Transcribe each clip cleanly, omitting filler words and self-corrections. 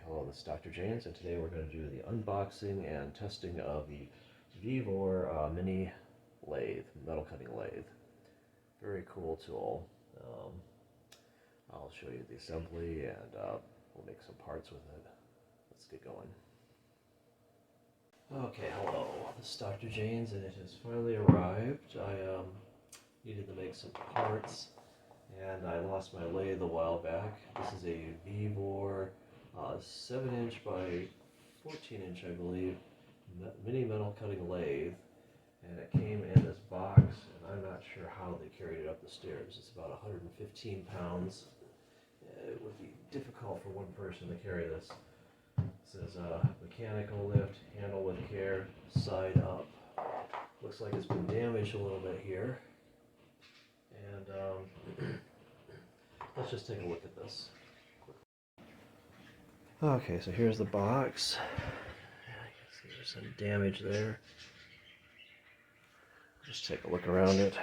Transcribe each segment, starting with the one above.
Hello, this is Dr. James, and today we're going to do the unboxing and testing of the Vevor mini lathe, metal cutting lathe. Very cool tool. I'll show you the assembly and we'll make some parts with it. Let's get going. Okay, hello, this is Dr. James, and it has finally arrived. I needed to make some parts, and I lost my lathe a while back. This is a Vevor 7-inch by 14-inch, I believe, mini metal cutting lathe, and it came in this box, and I'm not sure how they carried it up the stairs. It's about 115 pounds. It would be difficult for one person to carry this. It says mechanical lift, handle with care, side up. Looks like it's been damaged a little bit here, and let's just take a look at this. Okay, so here's the box. You can see there's some damage there. Just take a look around it.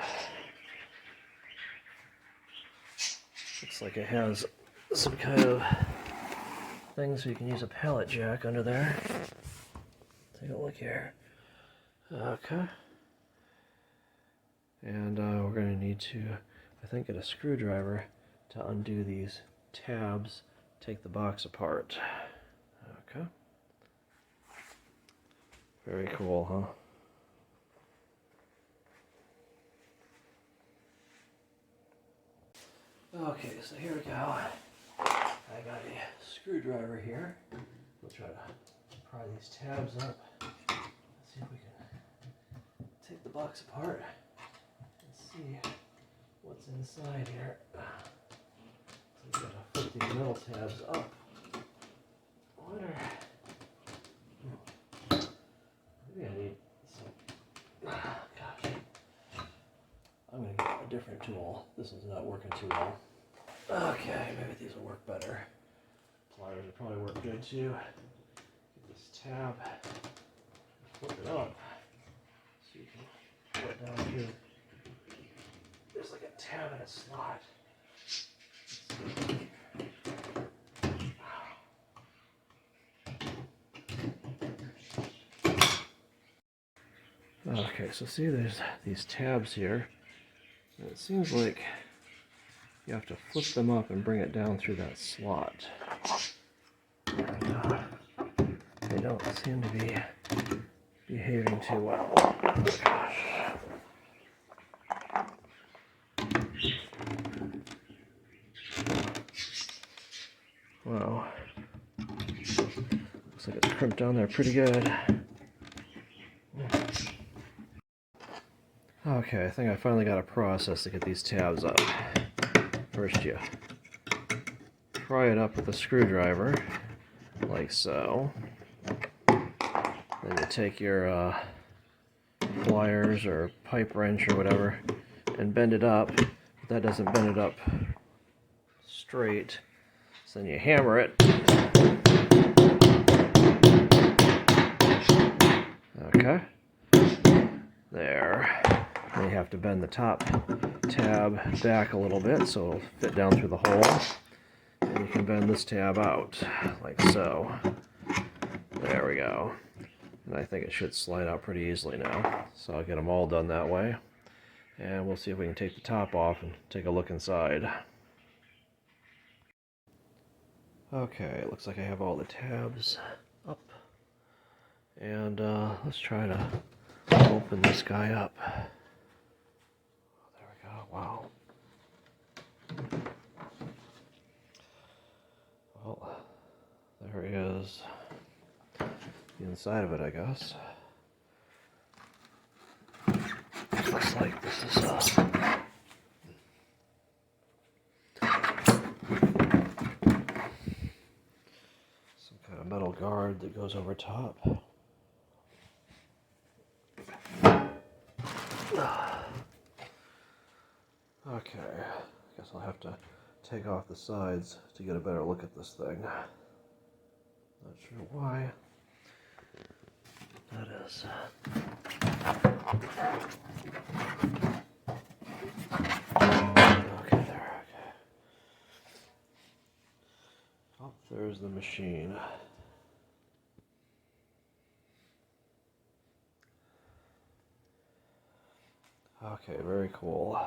Looks like it has some kind of thing so you can use a pallet jack under there. Take a look here. Okay. And we're going to need to, I think, get a screwdriver to undo these tabs. Take the box apart. Okay. Very cool, huh? Okay, so here we go. I got a screwdriver here. We'll try to pry these tabs up. Let's see if we can take the box apart and see what's inside here. So we've got to flip these metal tabs up. Maybe I need some. Gosh. I'm going to get a different tool. This one's not working too well. Okay, maybe these will work better. Pliers will probably work good too. Get this tab, flip it up so you can pull it down here. There's like a tab in a slot. Okay, so see, there's these tabs here, and it seems like you have to flip them up and bring it down through that slot. And they don't seem to be behaving too well. Oh, gosh. Wow. Looks like it's crimped down there pretty good. Okay, I think I finally got a process to get these tabs up. First you pry it up with a screwdriver, like so. Then you take your pliers or pipe wrench or whatever and bend it up. But that doesn't bend it up straight. So then you hammer it. Okay. There. Then you have to bend the top tab back a little bit so it'll fit down through the hole. And you can bend this tab out, like so. There we go. And I think it should slide out pretty easily now. So I'll get them all done that way. And we'll see if we can take the top off and take a look inside. Okay, it looks like I have all the tabs up. And let's try to open this guy up. There we go. Wow. Well, there he is. The inside of it, I guess. Looks like this is some kind of metal guard that goes over top. Okay, I guess I'll have to take off the sides to get a better look at this thing. Not sure why that is. Okay, there, okay. Oh, There's the machine. Okay, very cool.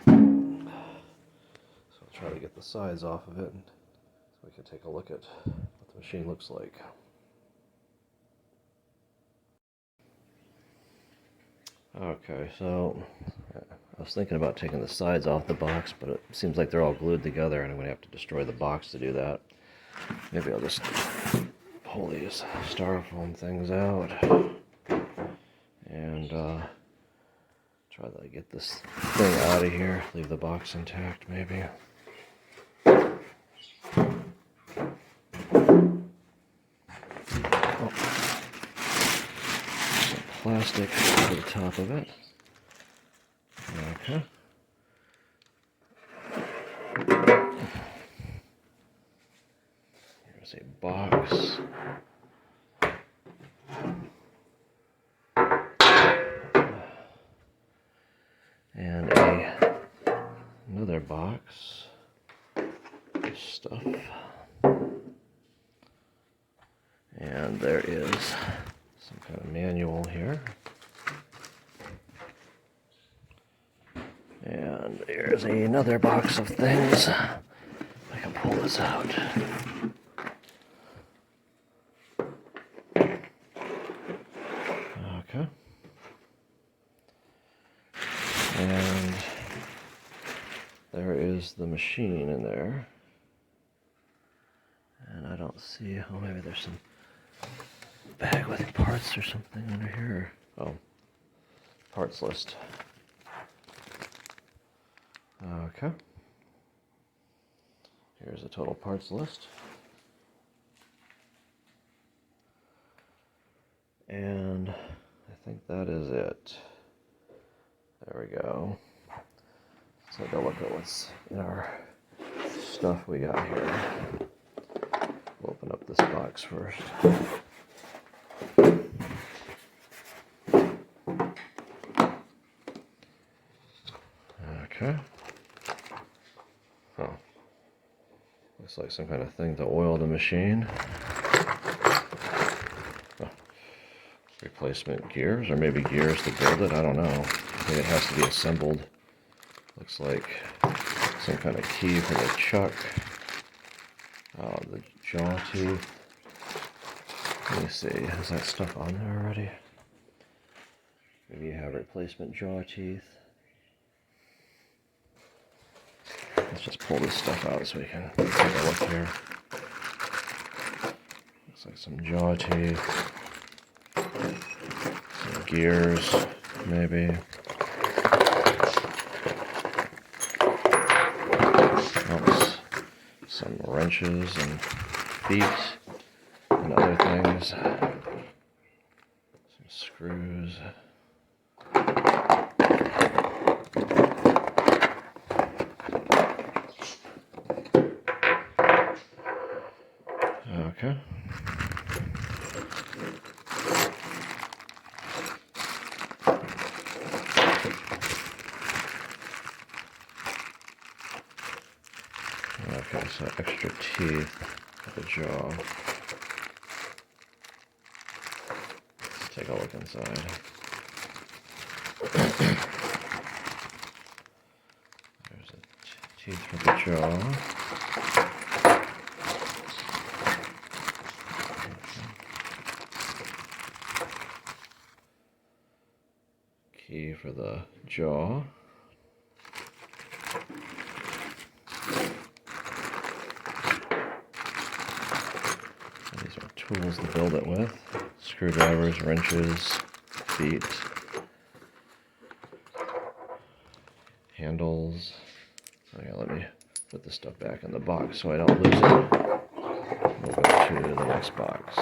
So I'll try to get the sides off of it so we can take a look at what the machine looks like. Okay, so I was thinking about taking the sides off the box, but it seems like they're all glued together and I'm going to have to destroy the box to do that. Maybe I'll just pull these styrofoam things out and try to get this thing out of here, leave the box intact maybe. Some plastic over the top of it. Okay. Here's a box. And another box of stuff. And there is some kind of manual here. And there's another box of things. I can pull this out. Okay. And there is the machine in there. And I don't see, oh, maybe there's some bag with parts or something under here. Oh, parts list. Okay. Here's a total parts list. And I think that is it. There we go. Let's take a look at what's in our stuff we got here. We'll open up this box first. Okay. Oh. Looks like some kind of thing to oil the machine. Oh. Replacement gears, or maybe gears to build it, I don't know. I think it has to be assembled. Looks like some kind of key for the chuck. Oh, the jaw teeth. Let me see, has that stuff on there already? Maybe you have replacement jaw teeth. Let's just pull this stuff out so we can take a look here. Looks like some jaw teeth. Some gears, maybe. Oh, some wrenches and feet and other things. Some screws. Okay. Okay, so extra teeth for the jaw. Let's take a look inside. There's the teeth for the jaw. Key for the jaw. These are tools to build it with. Screwdrivers, wrenches, feet, handles. Okay, let me put this stuff back in the box so I don't lose it. We'll go to the next box.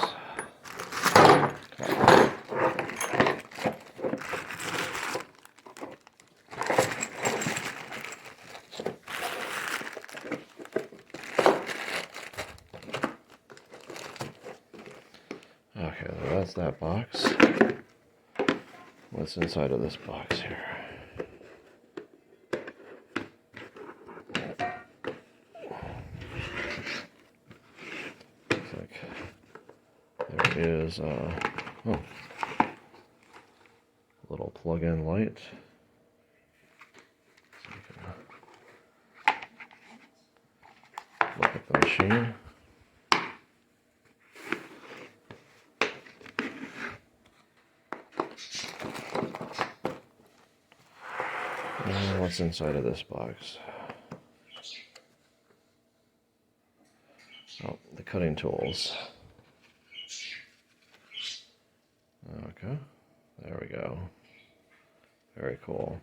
Okay, so that's that box. What's inside of this box here? is little plug-in light. So you can look at the machine. And what's inside of this box? Oh, the cutting tools. Okay, there we go. Very cool.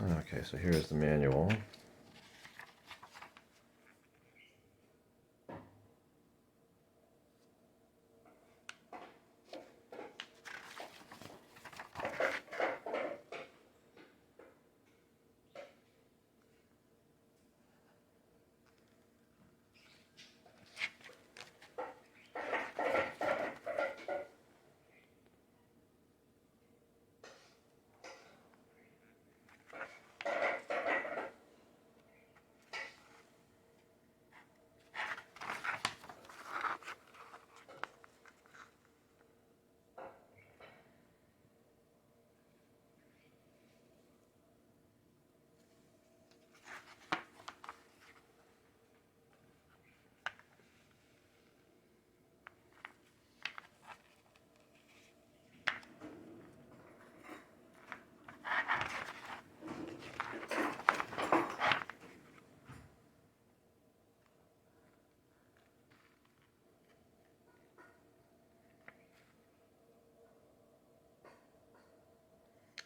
Okay, so here's the manual.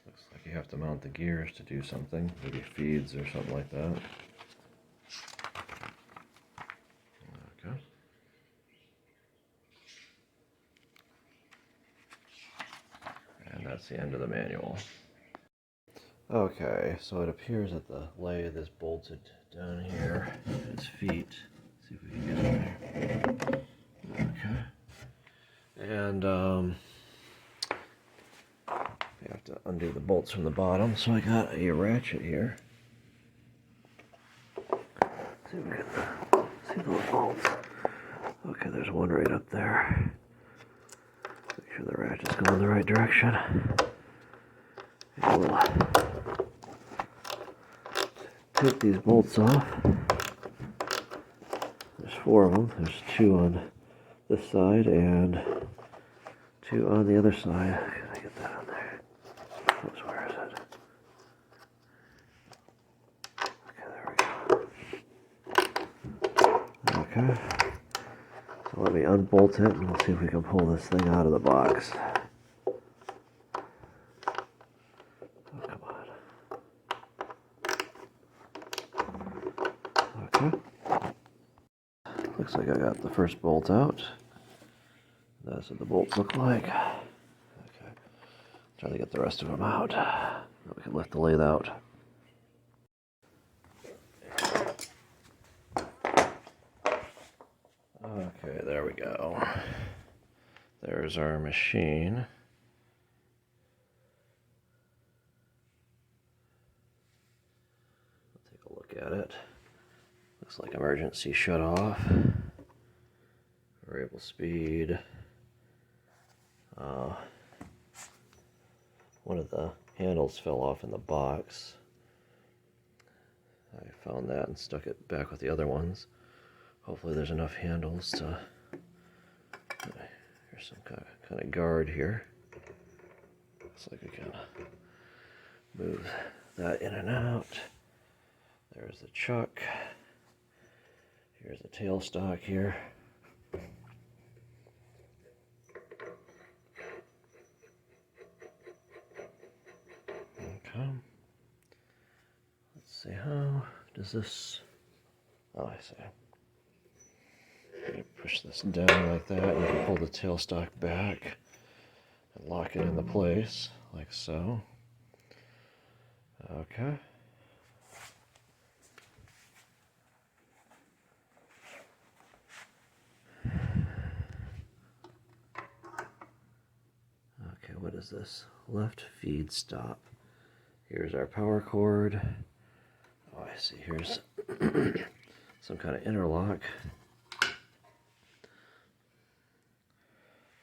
Looks like you have to mount the gears to do something, maybe feeds or something like that. Okay. And that's the end of the manual. Okay, so it appears that the lathe is bolted down here at its feet. Let's see if we can get in there. Okay. And you have to undo the bolts from the bottom, so I got a ratchet here. Let's see if we can see those bolts. Okay, there's one right up there. Make sure the ratchet's going in the right direction. And we'll take these bolts off. There's 4 of them. There's 2 on this side and 2 on the other side. Can I get that on there? Oops, where is it? Okay, there we go. Okay. So let me unbolt it and we'll see if we can pull this thing out of the box. Oh, come on. Okay. Looks like I got the first bolt out. That's what the bolts look like. Okay. Try to get the rest of them out. Then we can lift the lathe out. Okay, there we go. There's our machine. I'll take a look at it. Looks like emergency shut off. Variable speed. One of the handles fell off in the box. I found that and stuck it back with the other ones. Hopefully there's enough handles to... There's some kind of guard here. Looks like we can move that in and out. There's the chuck. Here's the tailstock here. Okay. Let's see, how does this... Oh, I see. You push this down like that, and you can pull the tailstock back and lock it into place, like so. Okay. Okay, what is this? Left feed stop. Here's our power cord. Oh, I see. Here's some kind of interlock.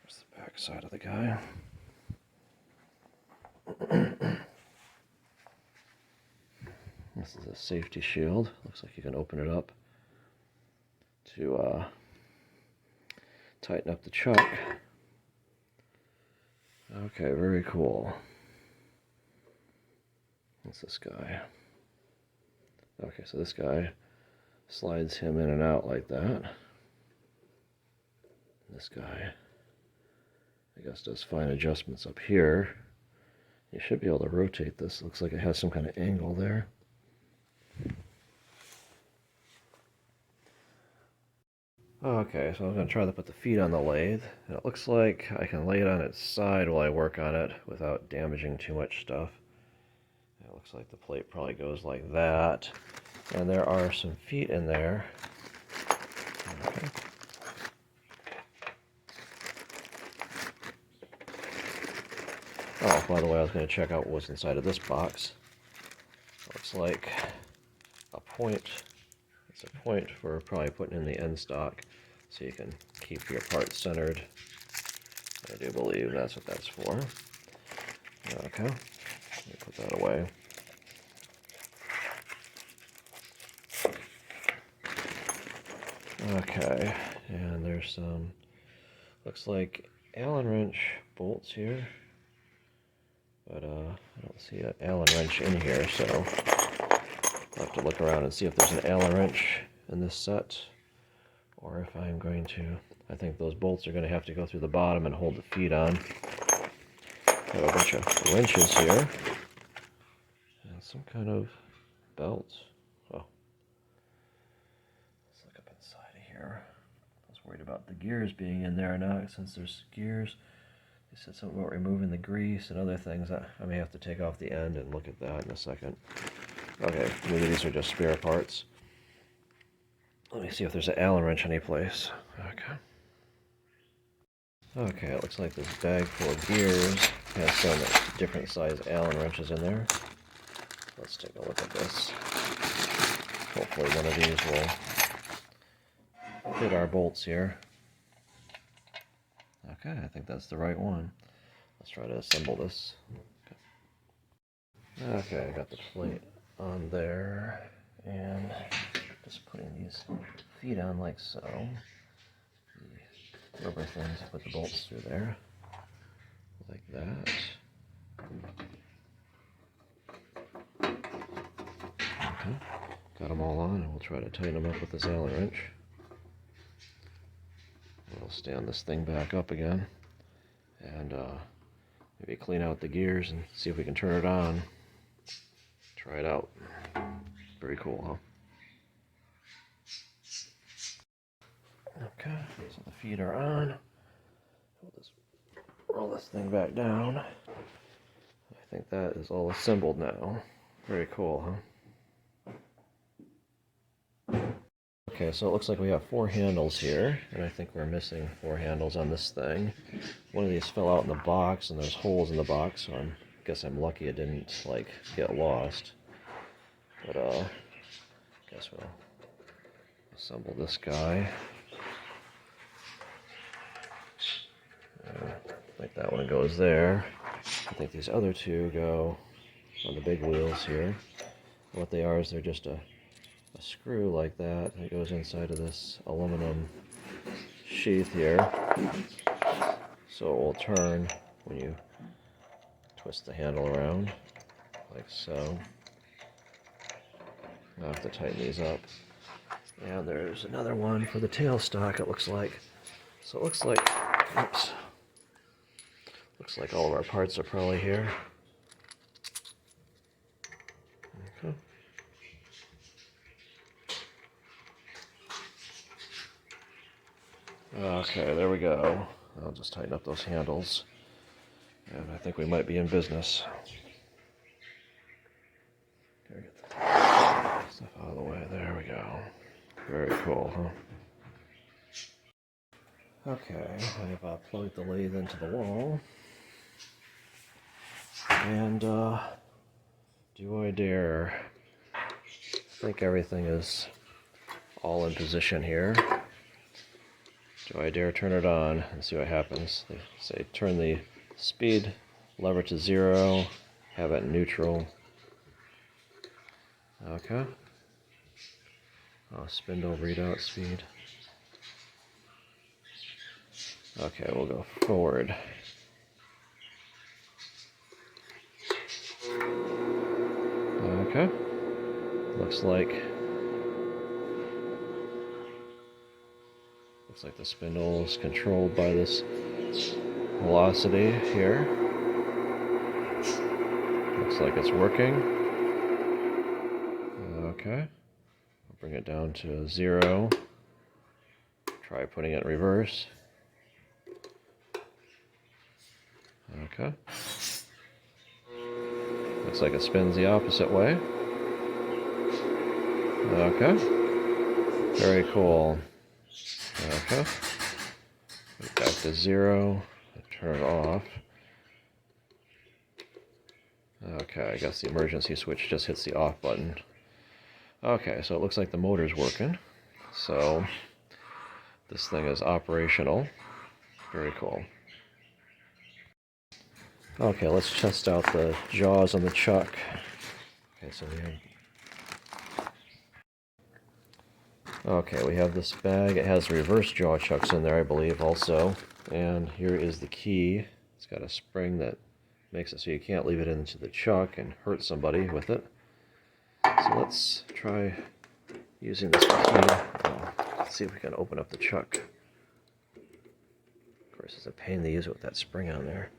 There's the back side of the guy. This is a safety shield. Looks like you can open it up to tighten up the chuck. Okay, very cool. What's this guy? Okay, so this guy slides him in and out like that. This guy, I guess, does fine adjustments up here. You should be able to rotate this. Looks like it has some kind of angle there. Okay, so I'm going to try to put the feet on the lathe. And it looks like I can lay it on its side while I work on it without damaging too much stuff. It looks like the plate probably goes like that. And there are some feet in there. Okay. Oh, by the way, I was going to check out what's inside of this box. Looks like a point. It's a point for probably putting in the end stock so you can keep your parts centered. I do believe that's what that's for. Okay, let me put that away. Okay, and there's some, looks like Allen wrench bolts here, but I don't see an Allen wrench in here, so I'll have to look around and see if there's an Allen wrench in this set, or if I'm going to, I think those bolts are going to have to go through the bottom and hold the feet on. Got a bunch of wrenches here, and some kind of belt. Oh, let's look up inside of here. I was worried about the gears being in there or not, since there's gears. They said something about removing the grease and other things. I may have to take off the end and look at that in a second. Okay, maybe these are just spare parts. Let me see if there's an Allen wrench anyplace. Okay. Okay, it looks like this bag full of gears has some different size Allen wrenches in there. Let's take a look at this. Hopefully one of these will fit our bolts here. Okay, I think that's the right one. Let's try to assemble this. Okay, I got the plate on there, and just putting these feet on like so. The rubber things to put the bolts through there, like that. Okay, got them all on, and we'll try to tighten them up with this Allen wrench. We'll stand this thing back up again, and maybe clean out the gears and see if we can turn it on. Try it out. Very cool, huh? Okay, so the feet are on. We'll just roll this thing back down. I think that is all assembled now. Very cool, huh? Okay, so it looks like we have 4 handles here, and I think we're missing 4 handles on this thing. One of these fell out in the box, and there's holes in the box, so I guess I'm lucky it didn't, like, get lost. But, guess we'll assemble this guy. I think that one goes there. I think these other 2 go on the big wheels here. What they are is they're just a screw like that that goes inside of this aluminum sheath here. So it will turn when you twist the handle around, like so. I'll have to tighten these up. And there's another one for the tailstock, it looks like. So it looks like, oops. Looks like all of our parts are probably here. Okay. Okay, there we go. I'll just tighten up those handles. And I think we might be in business. Gotta get the stuff out of the way. There we go. Very cool, huh? Okay, I've plugged the lathe into the wall. And Do I dare? I think everything is all in position here. Do I dare turn it on and see what happens? They say turn the speed lever to 0, have it neutral. Okay. Oh, spindle readout speed. Okay, we'll go forward. Okay. Looks like the spindle is controlled by this velocity here. Looks like it's working. Okay. I'll bring it down to 0. Try putting it in reverse. Okay. Looks like it spins the opposite way. Okay. Very cool. Okay. Back to 0. Turn it off. Okay, I guess the emergency switch just hits the off button. Okay, so it looks like the motor's working. So this thing is operational. Very cool. Okay, let's test out the jaws on the chuck. Okay, so we have this bag. It has reverse jaw chucks in there, I believe, also. And here is the key. It's got a spring that makes it so you can't leave it into the chuck and hurt somebody with it. So let's try using this key. Let's see if we can open up the chuck. Of course, it's a pain to use it with that spring on there.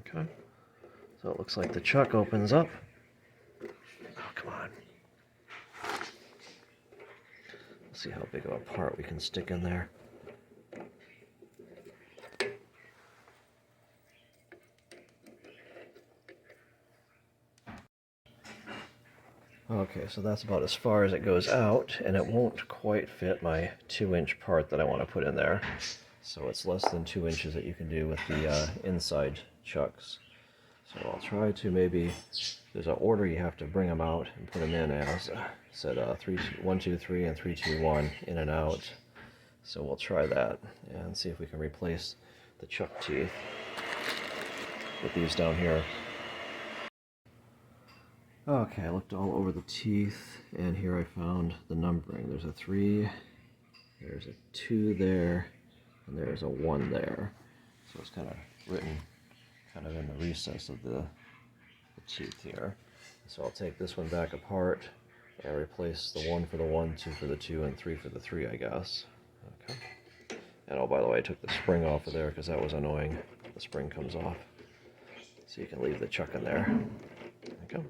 Okay. So it looks like the chuck opens up. Oh, come on. Let's see how big of a part we can stick in there. Okay, so that's about as far as it goes out, and it won't quite fit my 2-inch part that I want to put in there. So it's less than 2 inches that you can do with the inside chucks. So I'll try to maybe, there's an order you have to bring them out and put them in as, said 1, 2, 3, and 3, 2, 1, in and out. So we'll try that and see if we can replace the chuck teeth with these down here. Okay, I looked all over the teeth, and here I found the numbering. There's a 3, there's a 2 there, and there's a 1 there. So it's kind of written kind of in the recess of the teeth here. So I'll take this one back apart and replace the 1 for the 1, 2 for the 2, and 3 for the 3, I guess. Okay. And oh, by the way, I took the spring off of there because that was annoying. The spring comes off. So you can leave the chuck in there. There we go.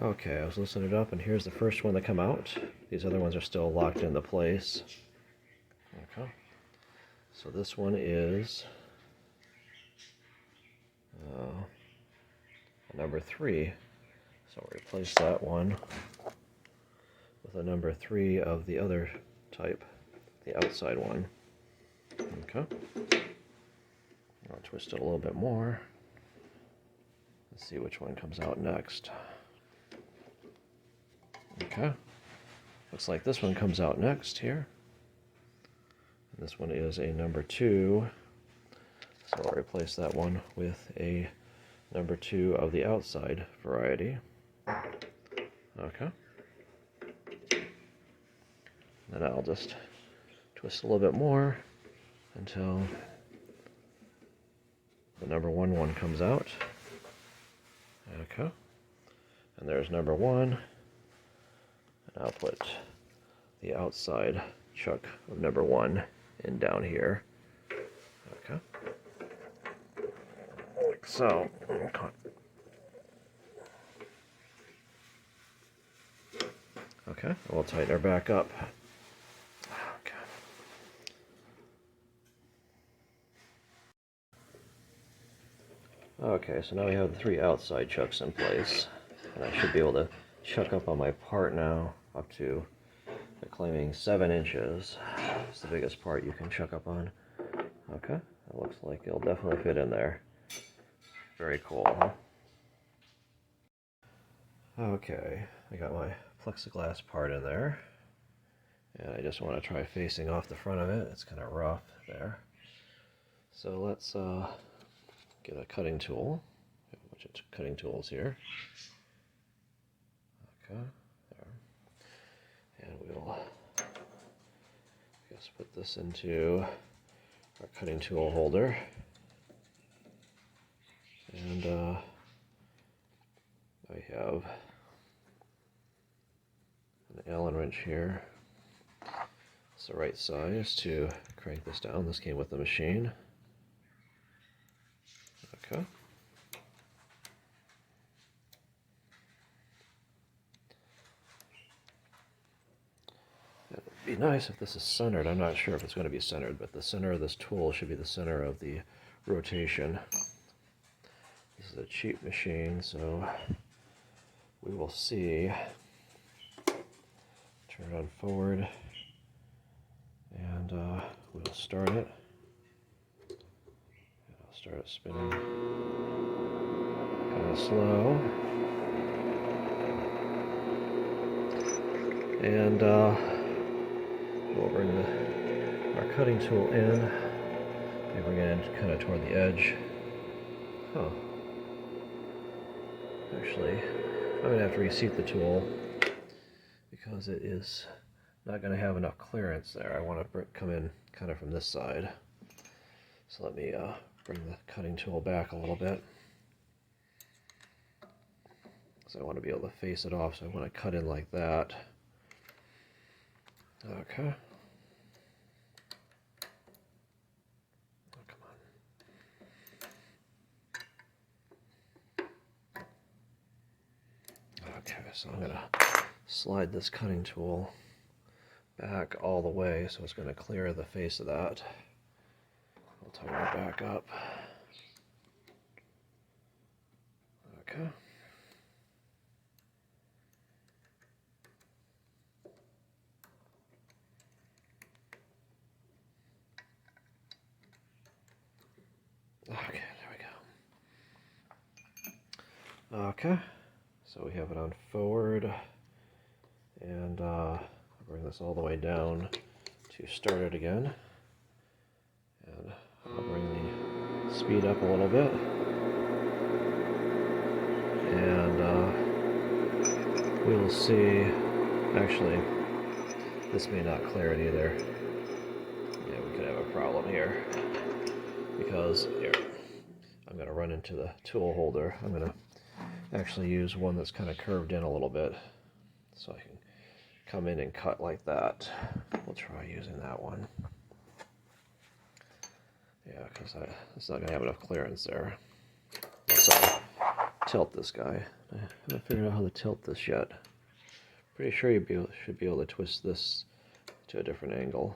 Okay, I was loosening it up, and here's the first one to come out. These other ones are still locked into place. Okay. So this one is a number 3. So I'll replace that one with a number 3 of the other type, the outside one. Okay. I'll twist it a little bit more. Let's see which one comes out next. Okay. Looks like this one comes out next here. And this one is a number 2. So I'll replace that one with a number 2 of the outside variety. Okay. Then I'll just twist a little bit more until the number 1 comes out. Okay. And there's number 1. And I'll put the outside chuck of number 1 in down here. Okay. Like so. Okay, we'll tighten her back up. Okay. Okay, so now we have the 3 outside chucks in place. And I should be able to chuck up on my part now up to, they're claiming 7 inches. It's the biggest part you can chuck up on. Okay, it looks like it'll definitely fit in there. Very cool, huh? Okay, I got my plexiglass part in there. And I just want to try facing off the front of it. It's kind of rough there. So let's get a cutting tool. A bunch of cutting tools here. Okay, there. And we'll just put this into our cutting tool holder. And I have an Allen wrench here. It's the right size to crank this down. This came with the machine. Okay. It would be nice if this is centered. I'm not sure if it's going to be centered, but the center of this tool should be the center of the rotation. This is a cheap machine, so we will see. Turn it on forward, and we'll start it. And I'll start it spinning kind of slow. And we'll bring our cutting tool in. Maybe bring it in kind of toward the edge. Huh. Actually, I'm going to have to reseat the tool because it is not going to have enough clearance there. I want to come in kind of from this side. So let me bring the cutting tool back a little bit. So I want to be able to face it off, so I want to cut in like that. Okay. Oh, come on. Okay, so I'm going to slide this cutting tool back all the way, so it's going to clear the face of that. I'll tighten it back up. Okay. Okay, there we go. Okay, so we have it on forward, and I'll bring this all the way down to start it again. And I'll bring the speed up a little bit. And we will see. Actually, this may not clear it either. Yeah, we could have a problem here. Because here, I'm going to run into the tool holder. I'm going to actually use one that's kind of curved in a little bit, so I can come in and cut like that. We'll try using that one. Yeah, because it's not going to have enough clearance there. So tilt this guy. I haven't figured out how to tilt this yet. Pretty sure you should be able to twist this to a different angle.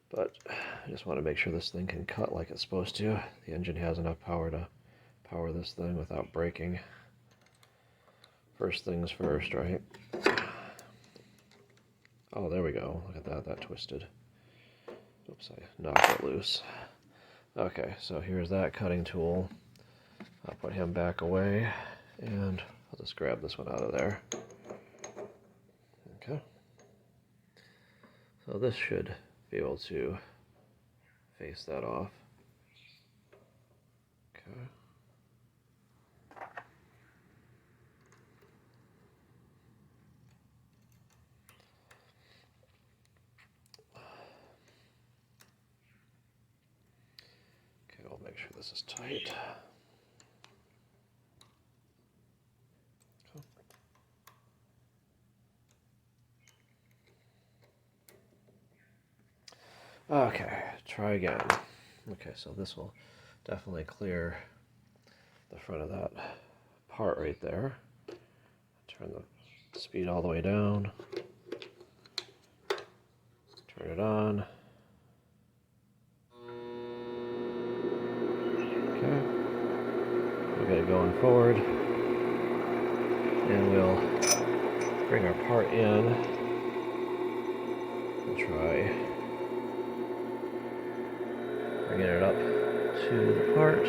But I just want to make sure this thing can cut like it's supposed to. The engine has enough power to power this thing without breaking. First things first, right? Oh, there we go. Look at that. That twisted. Oops, I knocked it loose. Okay, so here's that cutting tool. I'll put him back away, and I'll just grab this one out of there. Okay. So this should be able to face that off. Okay. Okay, I'll make sure this is tight. Okay, try again. Okay, so this will definitely clear the front of that part right there. Turn the speed all the way down. Turn it on. Okay. We'll get it going forward. And we'll bring our part in and try Bringing it up to the part.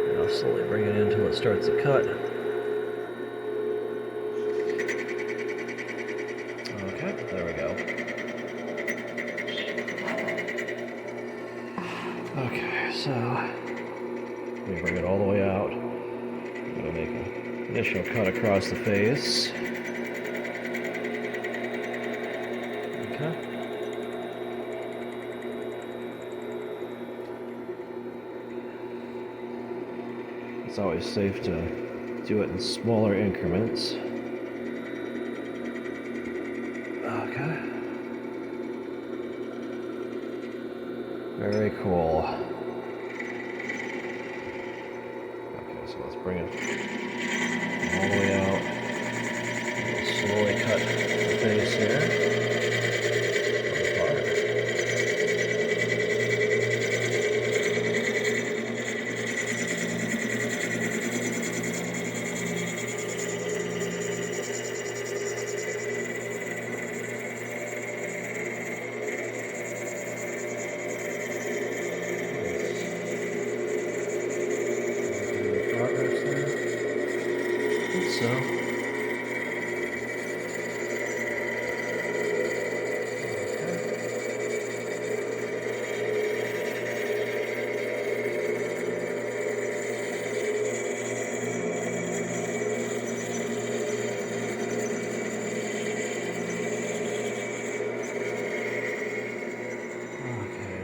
And I'll slowly bring it in until it starts to cut. Okay, there we go. Okay, so let me bring it all the way out. I'm going to make an initial cut across the face. Okay. It's always safe to do it in smaller increments. Okay. Very cool. Okay, so let's bring it all the way out. We'll slowly cut the face here. So, okay,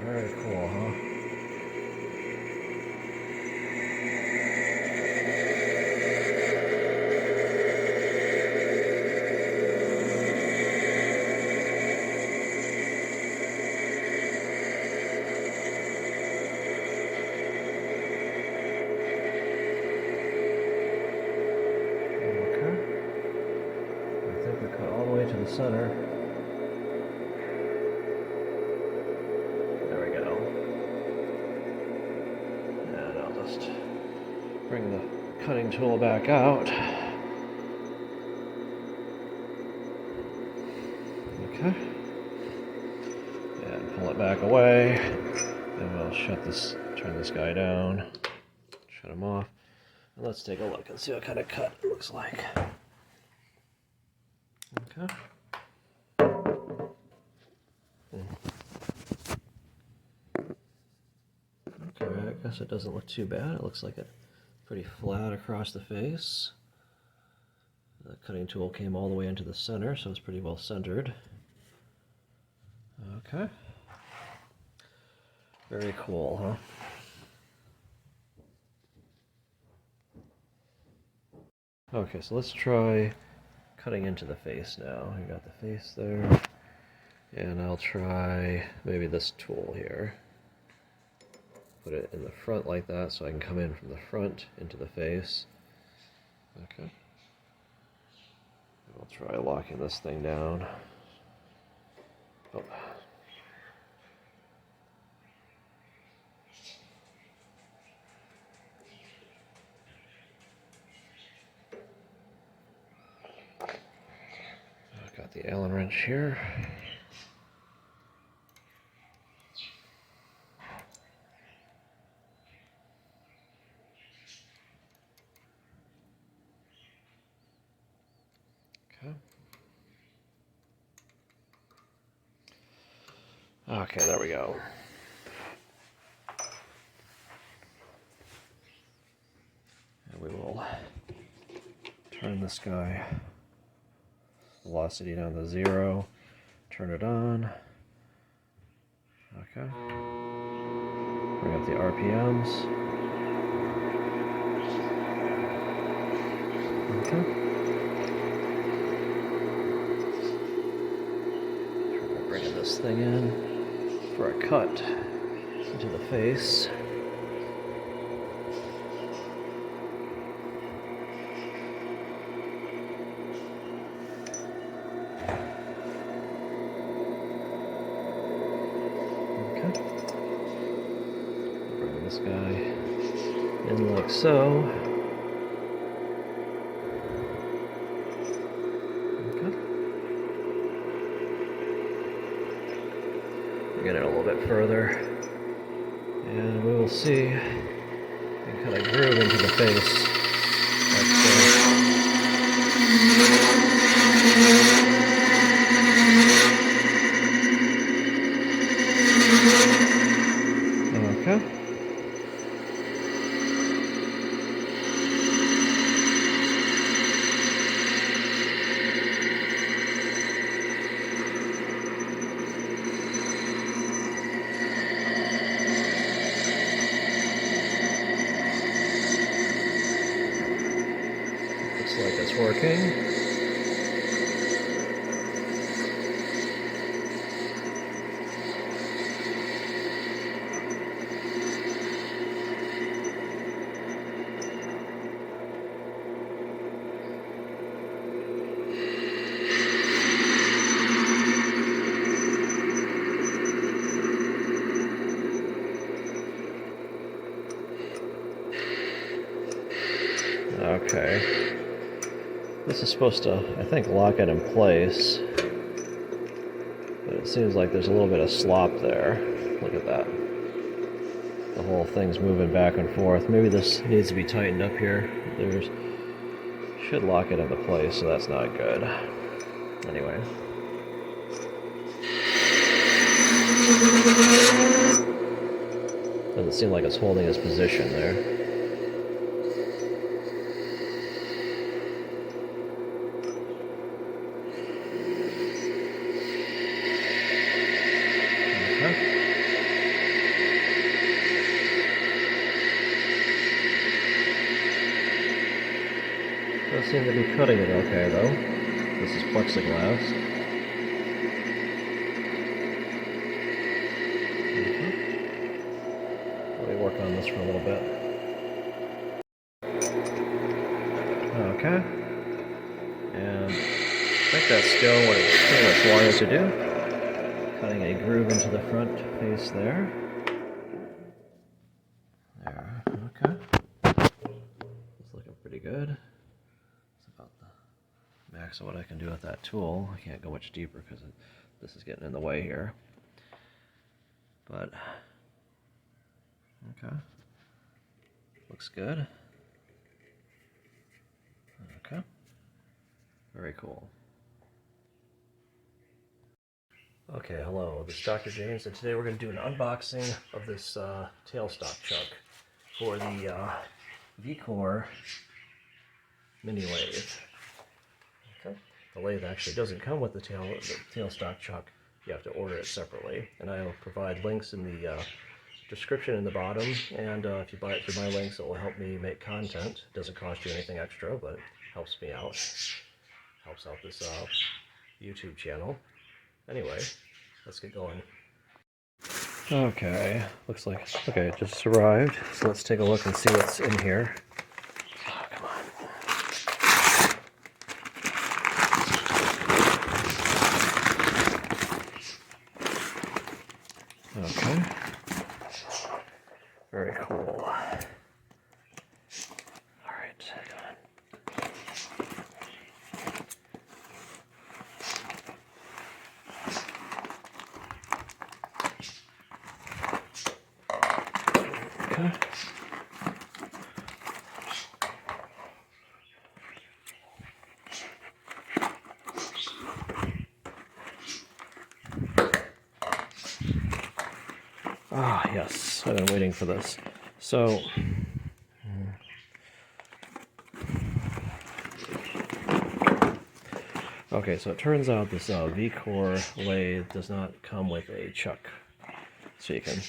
very cool, huh? To the center. There we go. And I'll just bring the cutting tool back out. Okay. And pull it back away. And we'll turn this guy down. Shut him off. And let's take a look and see what kind of cut it looks like. Okay. Okay, I guess it doesn't look too bad. It looks like it's pretty flat across the face. The cutting tool came all the way into the center, so it's pretty well centered. Okay. Very cool, huh? Okay, so let's try cutting into the face now. I got the face there. And I'll try maybe this tool here. Put it in the front like that so I can come in from the front into the face. Okay. I'll try locking this thing down. Oh. I've got the Allen wrench here. Okay, there we go. And we will turn this guy velocity down to 0, turn it on. Okay. Bring up the RPMs. Okay. Bringing this thing in for a cut into the face. Okay. Bring this guy in like so. Get it a little further, and we will see. And cut a groove into the face. Okay. Looks like it's working. Okay. This is supposed to, I think, lock it in place. But it seems like there's a little bit of slop there. Look at that. The whole thing's moving back and forth. Maybe this needs to be tightened up here. There's should lock it into place, so that's not good. Anyway. Doesn't seem like it's holding its position there. Does seem to be cutting it okay, though. This is plexiglass. Let me work on this for a little bit. Okay. And I think that's still what it's pretty much wanted to do. Cutting a groove into the front face there. There, okay. It's looking pretty good. Max of what I can do with that tool. I can't go much deeper because this is getting in the way here. But, okay. Looks good. Okay. Very cool. Okay, hello. This is Dr. James, and today we're going to do an unboxing of this tailstock chuck for the Vevor mini lathe. Okay. The lathe actually doesn't come with the tailstock chuck. You have to order it separately, and I will provide links in the description in the bottom, and if you buy it through my links, it will help me make content. It doesn't cost you anything extra, but it helps me out. Helps out this YouTube channel. Anyway, let's get going. Okay, looks like, okay, it just arrived, so let's take a look and see what's in here. Oh, come on. Okay. Very cool. Alright, come on. Okay. Ah, yes, I've been waiting for this. So, okay, so it turns out this Vevor lathe does not come with a chuck. So you can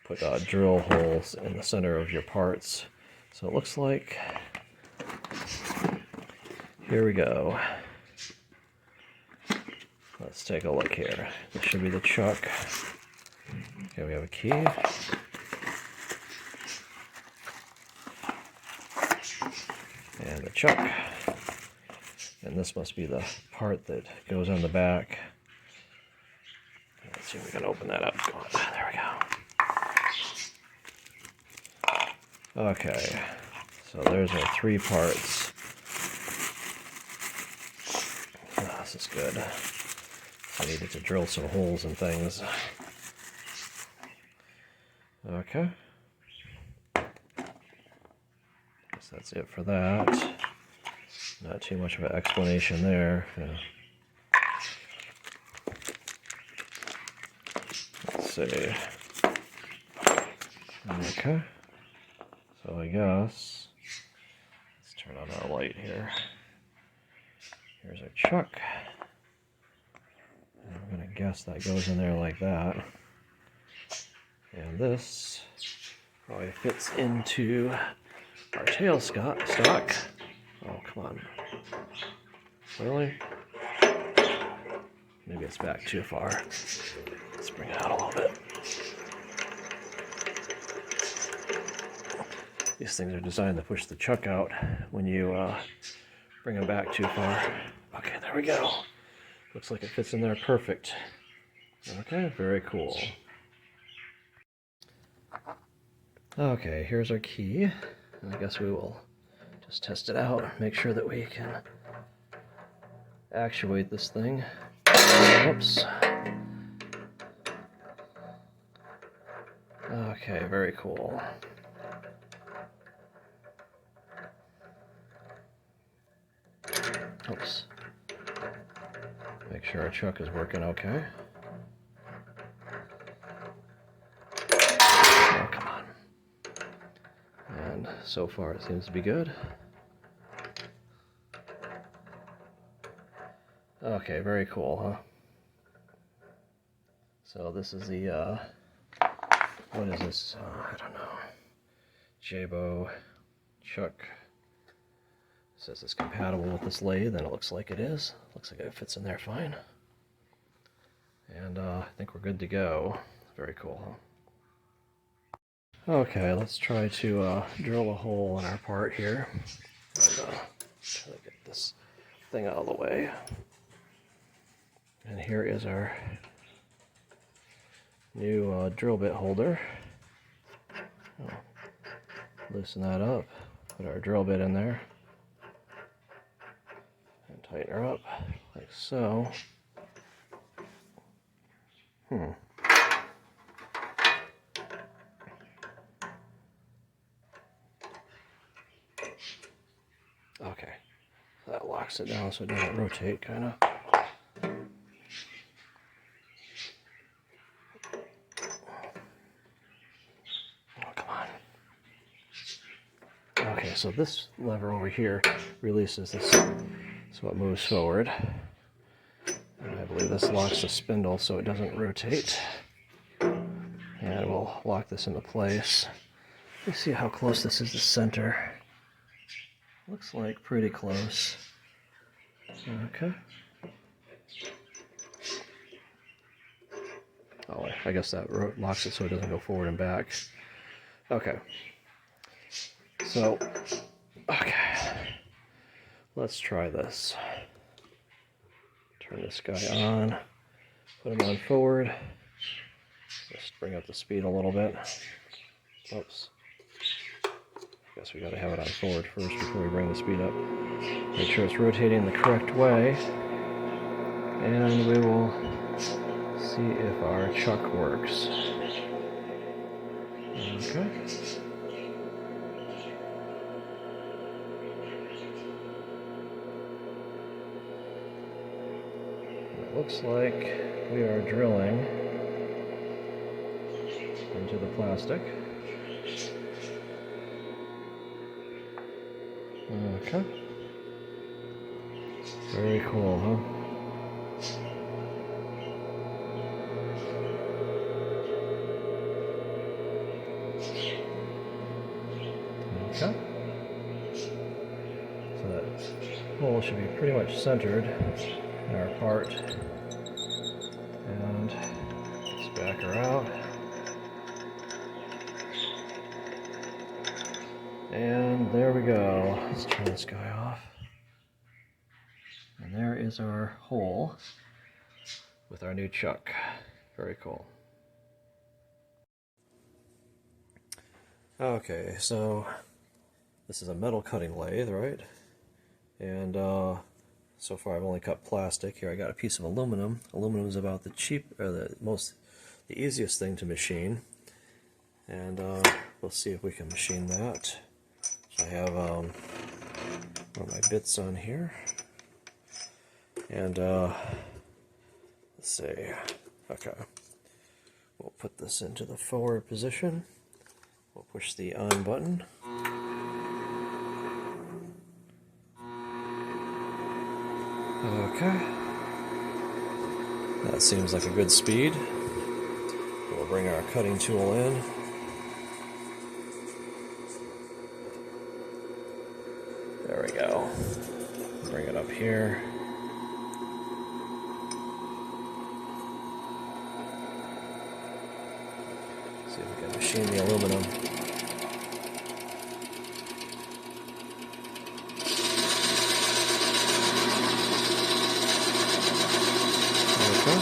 put drill holes in the center of your parts. So it looks like, here we go. Let's take a look here. This should be the chuck. Okay, we have a key. And the chuck. And this must be the part that goes on the back. Let's see if we can open that up. There we go. Okay, so there's our 3 parts. Oh, this is good. I needed to drill some holes and things. Okay. Guess that's it for that. Not too much of an explanation there. Yeah. Let's see. Okay. So I guess let's turn on our light here. Here's our chuck. And I'm gonna guess that goes in there like that. And this probably fits into our tailstock. Oh, come on. Really? Maybe it's back too far. Let's bring it out a little bit. These things are designed to push the chuck out when you bring them back too far. Okay, there we go. Looks like it fits in there perfect. Okay, very cool. Okay, here's our key. And I guess we will just test it out, make sure that we can actuate this thing. Oops. Okay, very cool. Oops. Make sure our chuck is working okay. Oh, come on. And so far it seems to be good. Okay, very cool, huh? So this is the, what is this? I don't know. Jabo chuck. It says it's compatible with this lathe, and it looks like it is. Looks like it fits in there fine. And I think we're good to go. Very cool, huh? Okay, let's try to drill a hole in our part here. And, try to get this thing out of the way. And here is our new drill bit holder. Oh, loosen that up, put our drill bit in there, and tighten her up like so. Okay, that locks it down so it doesn't rotate, kind of. Oh, come on. Okay, so this lever over here releases this, so it moves forward. And I believe this locks the spindle so it doesn't rotate. And we'll lock this into place. Let's see how close this is to center. Looks like pretty close. Okay. Oh, I guess that locks it so it doesn't go forward and back. Okay. So, okay. Let's try this. Turn this guy on. Put him on forward. Just bring up the speed a little bit. Oops. Guess we gotta have it on forward first before we bring the speed up. Make sure it's rotating the correct way. And we will see if our chuck works. Okay. It looks like we are drilling into the plastic. Okay. Very cool, huh? Okay. So that hole should be pretty much centered in our part. And let's back her out. And there we go. Let's turn this guy off. And there is our hole with our new chuck. Very cool. Okay, so this is a metal cutting lathe, right? And so far I've only cut plastic. Here I got a piece of aluminum. Aluminum is about the easiest thing to machine. and we'll see if we can machine that. So I have one of my bits on here, and let's see. Okay, we'll put this into the forward position. We'll push the on button. Okay, that seems like a good speed. We'll bring our cutting tool in. There we go. Bring it up here. See if we can machine the aluminum. Okay.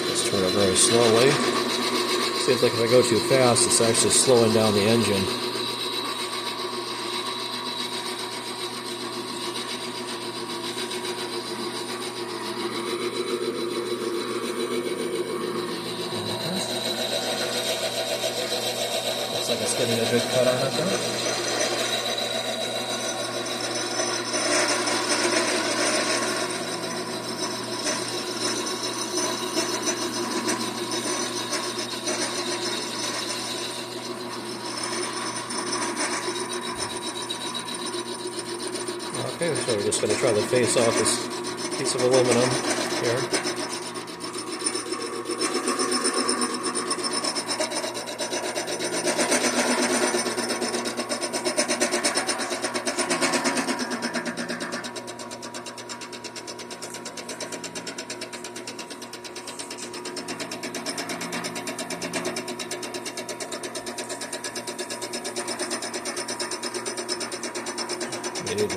Just turn it very slowly. Seems like if I go too fast, it's actually slowing down the engine. Looks like it's getting a good cut on it there. Okay, so we're just going to try to face off this piece of aluminum here.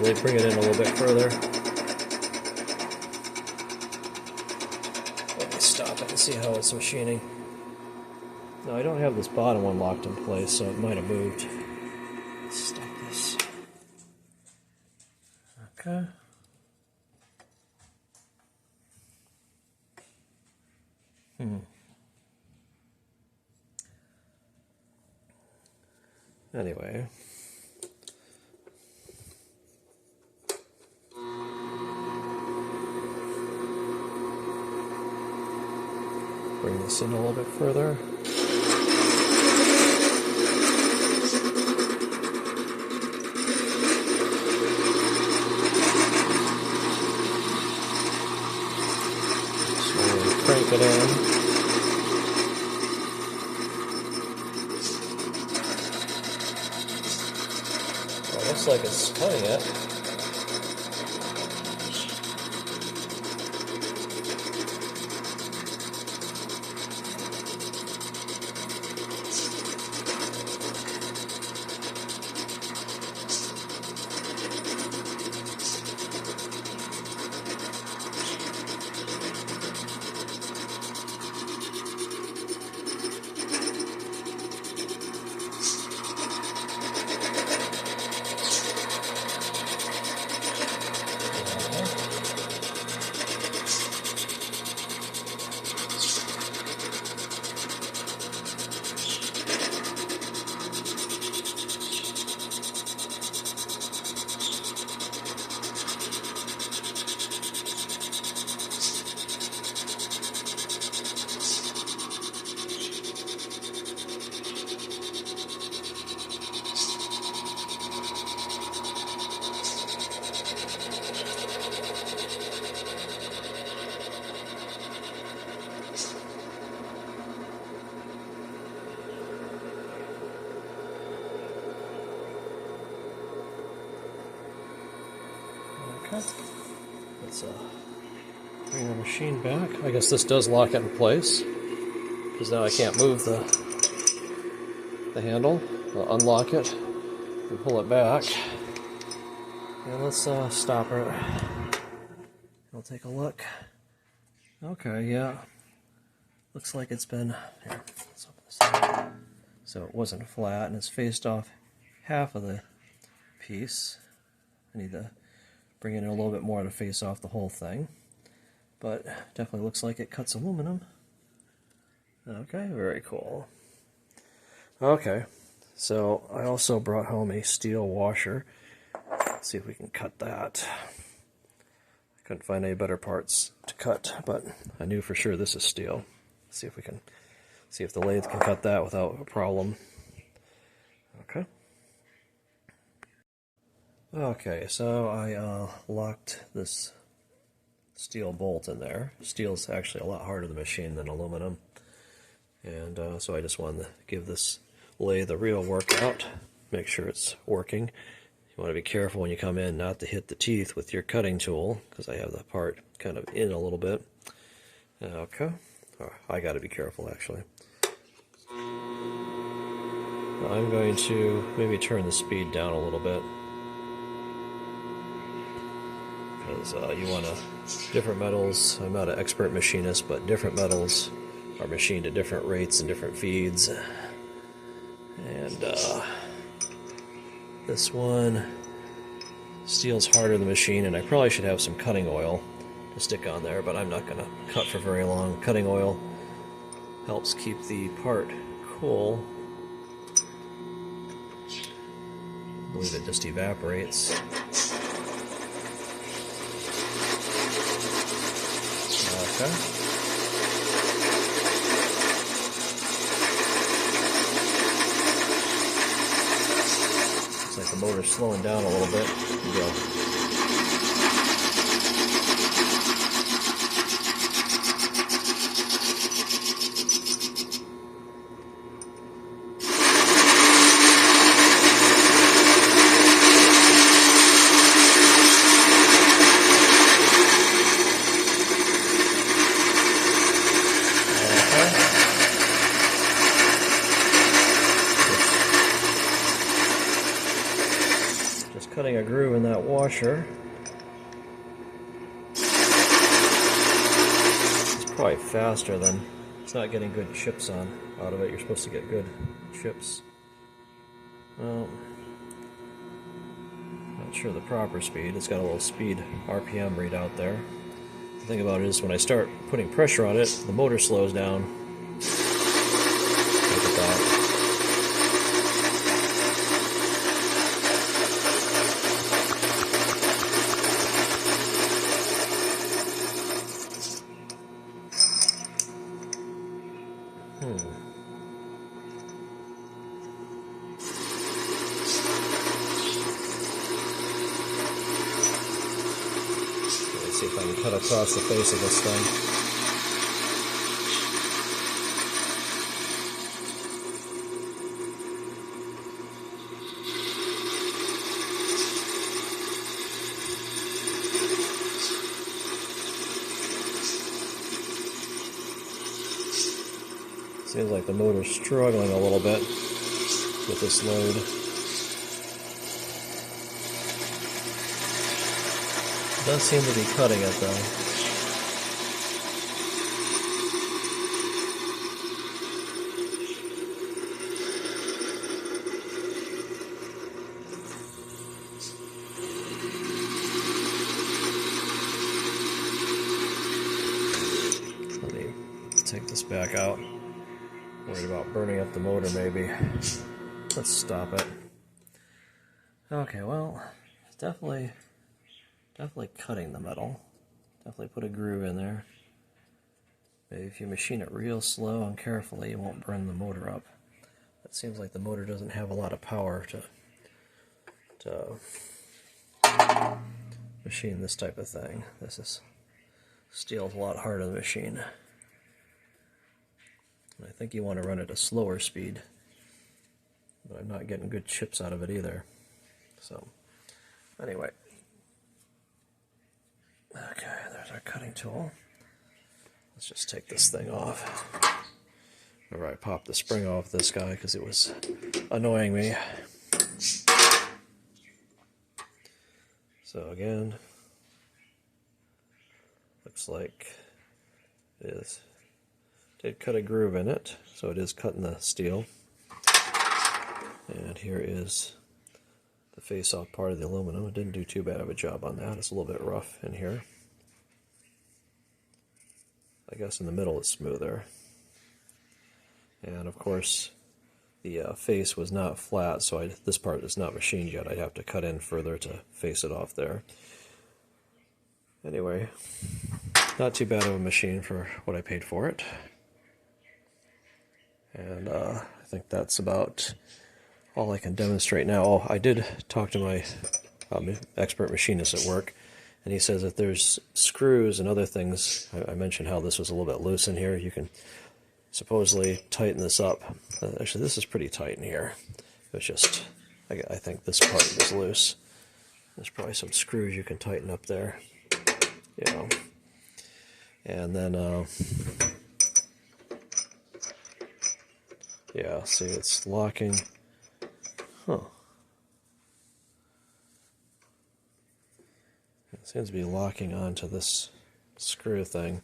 Maybe bring it in a little bit further. Let me stop it and see how it's machining. No, I don't have this bottom one locked in place, so it might have moved. Let's stop this. Okay. Anyway. Bring this in a little bit further. So crank it in. Well, it looks like it's cutting it. Let's bring the machine back. I guess this does lock it in place, because now I can't move the handle. I'll unlock it and pull it back. And let's stop it. We'll take a look. Okay, yeah. Looks like it's been... Here, let's open this up. So it wasn't flat, and it's faced off half of the piece. I need to bring it in a little bit more to face off the whole thing. But definitely looks like it cuts aluminum. Okay, very cool. Okay, so I also brought home a steel washer. Let's see if we can cut that. I couldn't find any better parts to cut, but I knew for sure this is steel. Let's see if we can see if the lathe can cut that without a problem. Okay. Okay, so I locked this steel bolt in there. Steel's actually a lot harder to machine than aluminum. And so I just wanted to give this lathe a real workout, make sure it's working. You want to be careful when you come in not to hit the teeth with your cutting tool, because I have the part kind of in a little bit. Okay, I got to be careful actually. I'm going to maybe turn the speed down a little bit, because you want to, different metals, I'm not an expert machinist, but different metals are machined at different rates and different feeds. And this one, steel's harder than the machine, and I probably should have some cutting oil to stick on there, but I'm not going to cut for very long. Cutting oil helps keep the part cool. I believe it just evaporates. Okay. Looks like the motor's slowing down a little bit. Here we go. Cutting a groove in that washer. It's probably faster than, it's not getting good chips out of it. You're supposed to get good chips. Well, not sure the proper speed. It's got a little speed RPM readout there. The thing about it is when I start putting pressure on it, the motor slows down. Look at that. Let's see if I can cut across the face of this thing. Seems like the motor's struggling a little bit with this load. It does seem to be cutting it though. Let me take this back out. Worried about burning up the motor maybe. Let's stop it. Okay, well, it's definitely cutting the metal. Definitely put a groove in there. Maybe if you machine it real slow and carefully, you won't burn the motor up. It seems like the motor doesn't have a lot of power to machine this type of thing. Steel's a lot harder to machine. I think you want to run at a slower speed, but I'm not getting good chips out of it either. So, anyway. Okay, there's our cutting tool. Let's just take this thing off. Remember, I popped the spring off this guy because it was annoying me. So again, looks like it is. Did cut a groove in it, so it is cutting the steel. And here is the face-off part of the aluminum. It didn't do too bad of a job on that. It's a little bit rough in here. I guess in the middle it's smoother. And of course, the face was not flat, so this part is not machined yet. I'd have to cut in further to face it off there. Anyway, not too bad of a machine for what I paid for it. And I think that's about all I can demonstrate now. Oh, I did talk to my expert machinist at work, and he says if there's screws and other things, I mentioned how this was a little bit loose in here, you can supposedly tighten this up. Actually, this is pretty tight in here. It's just, I think this part is loose. There's probably some screws you can tighten up there, you know. And then, yeah, see, it's locking. Huh. It seems to be locking onto this screw thing.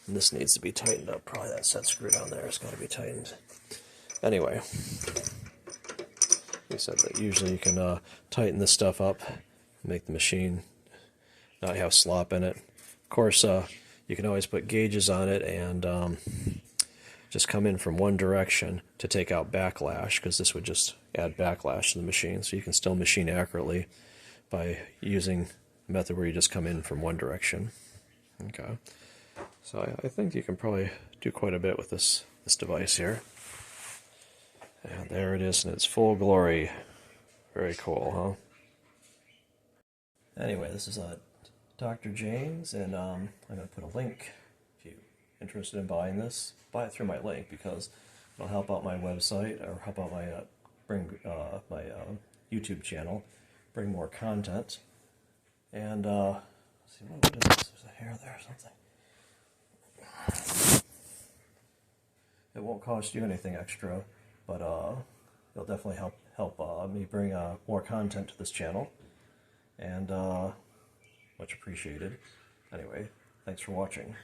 And this needs to be tightened up. Probably that set screw down there has got to be tightened. Anyway, he said that usually you can tighten this stuff up, make the machine not have slop in it. Of course, you can always put gauges on it and just come in from one direction to take out backlash, because this would just add backlash to the machine. So you can still machine accurately by using the method where you just come in from one direction. Okay. So I think you can probably do quite a bit with this device here. And there it is in its full glory. Very cool, huh? Anyway, this is Dr. James, and I'm going to put a link. If you're interested in buying this, buy it through my link, because it'll help out my website, or help out my my YouTube channel, bring more content. And let's see, what is this? There's a hair there or something. It won't cost you anything extra, but it'll definitely help me bring more content to this channel, and much appreciated. Anyway, thanks for watching.